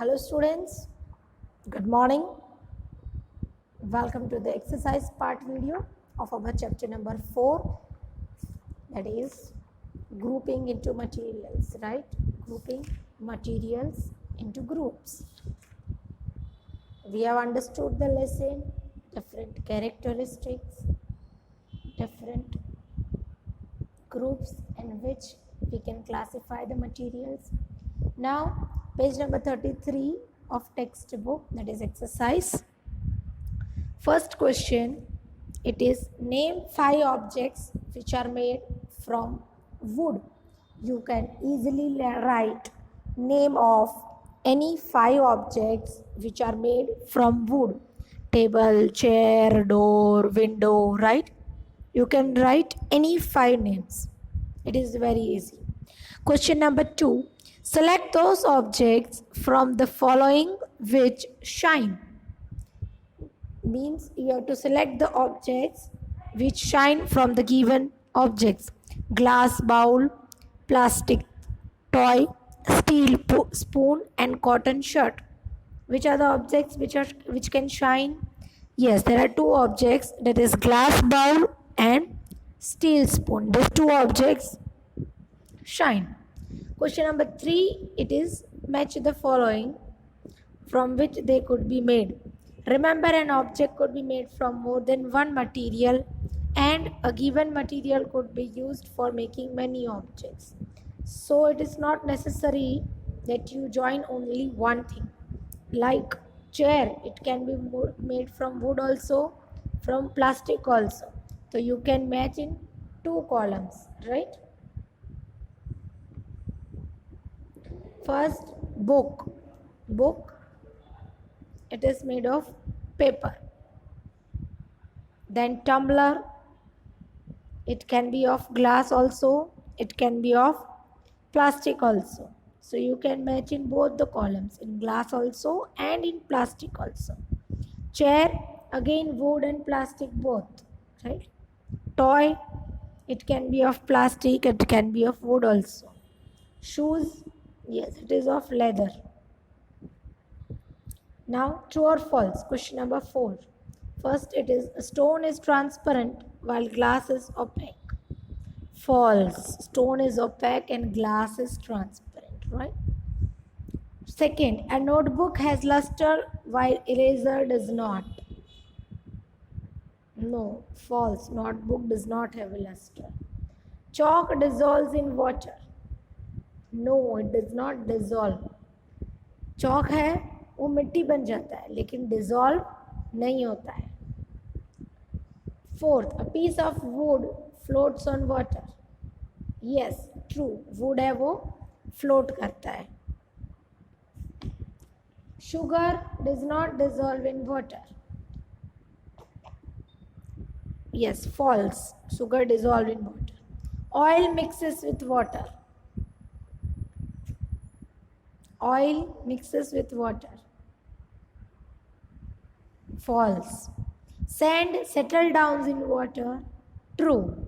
Hello students, good morning. Welcome to the exercise part video of our chapter number 4, that is grouping into materials, right? Grouping materials into groups. We have understood the lesson, different characteristics, different groups in which we can classify the materials. Now, page number 33 of textbook, that is exercise. First question, it is name 5 objects which are made from wood. You can easily write name of any 5 objects which are made from wood. Table, chair, door, window, right? You can write any 5 names. It is very easy. Question number 2, select those objects from the following which shine. Means you have to select the objects which shine from the given objects. Glass bowl, plastic toy, steel spoon and cotton shirt. Which are the objects which can shine? Yes, there are 2 objects, that is glass bowl and steel spoon. These 2 objects shine. Question number 3, it is match the following from which they could be made. Remember, an object could be made from more than one material, and a given material could be used for making many objects. So it is not necessary that you join only one thing. Like chair, it can be made from wood also, from plastic also. So you can match in 2 columns, right? First, book. It is made of paper. Then tumbler, it can be of glass also, it can be of plastic also. So you can match in both the columns, in glass also and in plastic also. Chair, again wood and plastic both, right? Toy, it can be of plastic, it can be of wood also. Shoes, yes, it is of leather. Now, true or false? Question number 4. First, it is stone is transparent while glass is opaque. False. Stone is opaque and glass is transparent, right? Second, a notebook has luster while eraser does not. No, false. Notebook does not have a luster. Chalk dissolves in water. No, it does not dissolve. चौक है वो मिट्टी बन जाता है लेकिन dissolve नहीं होता है. Fourth, a piece of wood floats on water. Yes, true, wood है वो फ्लोट करता है. Sugar does not dissolve in water. Yes, false, sugar dissolve in water. Oil mixes with water. Oil mixes with water. False. Sand settles down in water. True.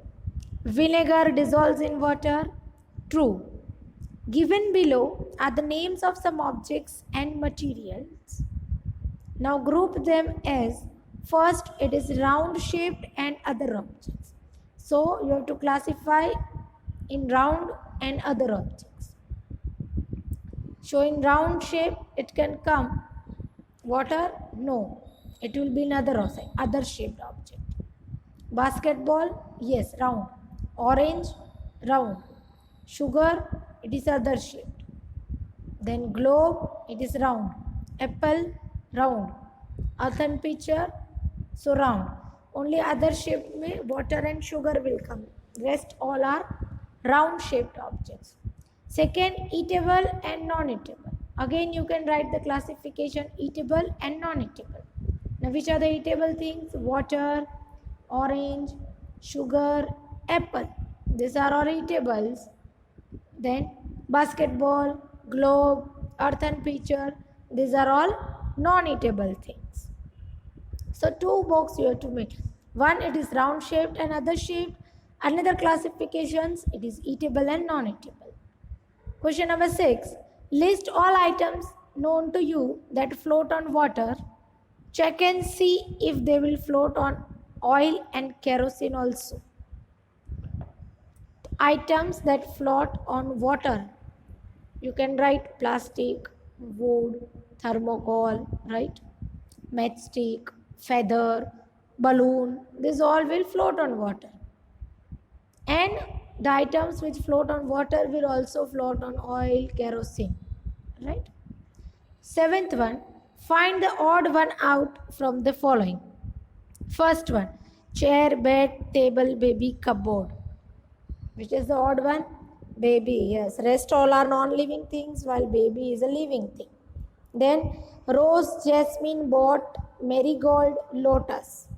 Vinegar dissolves in water. True. Given below are the names of some objects and materials. Now group them as, first it is round shaped and other objects. So you have to classify in round and other objects. So in round shape, it can come water? No, it will be another other shaped object. Basketball? Yes, round. Orange? Round. Sugar? It is other shaped. Then globe? It is round. Apple? Round. Earthen pitcher? So round. Only other shaped में water and sugar will come. Rest all are round shaped objects. Second, eatable and non-eatable. Again, you can write the classification eatable and non-eatable. Now, which are the eatable things? Water, orange, sugar, apple. These are all eatables. Then, basketball, globe, earthen pitcher. These are all non-eatable things. So, 2 boxes you have to make. One, it is round shaped and other shaped. Another classifications, it is eatable and non-eatable. Question number 6. List all items known to you that float on water, check and see if they will float on oil and kerosene also. Items that float on water, you can write plastic, wood, thermocol, right? Matchstick, feather, balloon, this all will float on water. And the items which float on water will also float on oil, kerosene, right? Seventh one, find the odd one out from the following. First one, chair, bed, table, baby, cupboard. Which is the odd one? Baby, yes. Rest all are non-living things while baby is a living thing. Then rose, jasmine, boat, marigold, lotus.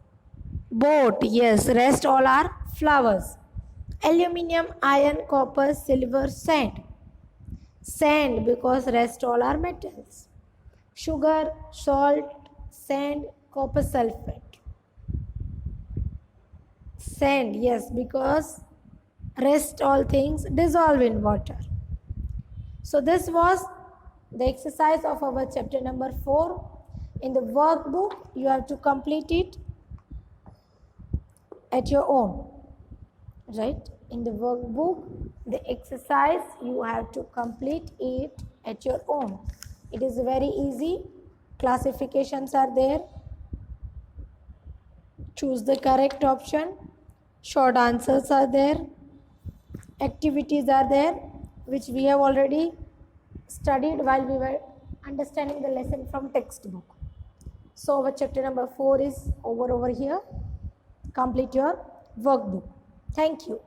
Boat, yes. Rest all are flowers. Aluminium, iron, copper, silver, sand. Sand because rest all are metals. Sugar, salt, sand, copper sulfate. Sand, yes, because rest all things dissolve in water. So this was the exercise of our chapter number 4. In the workbook, you have to complete it at your own, right? In the workbook, the exercise, you have to complete it at your own. It is very easy. Classifications are there. Choose the correct option. Short answers are there. Activities are there, which we have already studied while we were understanding the lesson from textbook. So our chapter number 4 is over here. Complete your workbook. Thank you.